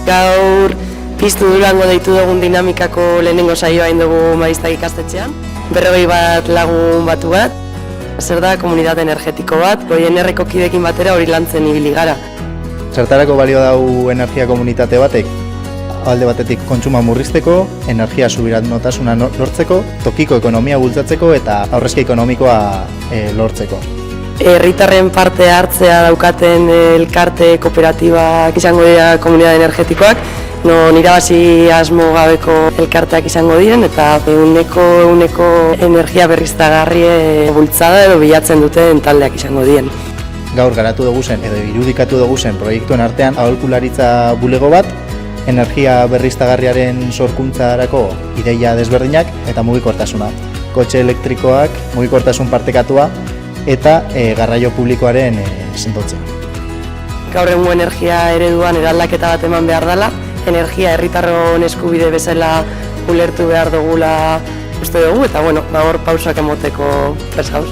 Gaur piztu Durango deitu dugun dinamikako lehenengo saioa egin dugu Maiztegi ikastetxean. 40 bat lagun batu bat. Zer da komunitate energetiko bat, Goienerreko kidekin batera hori lantzen ibili gara. Zertarako balio dau energia komunitate batek? Alde batetik kontsuma murrizteko, energia subiranotasuna lortzeko, tokiko ekonomia bultzatzeko eta aurrezki ekonomikoa lortzeko. Herritarren parte hartzea daukaten elkarte kooperatibak izango dira komunitate energetikoak, non irabazi asmo gabeko elkarteak izango diren eta eguneko energia berriztagarri bultzada edo bilatzen duten taldeak izango diren. Gaur garatu dugu zen edo irudikatu dugu zen proiektuen artean aholkularitza bulego bat, energia berriztagarriaren sorkuntzarako ideia desberdinak eta mugikortasuna. Kotxe elektrikoak, mugikortasun partekatua eta garraio publikoaren sendotzea. Gaur egungo energia ereduan eraldaketa bat eman behar dela, energia herritarron eskubide bezala ulertu behar dugula uste dugu eta hor pausak emoteko prest gauz.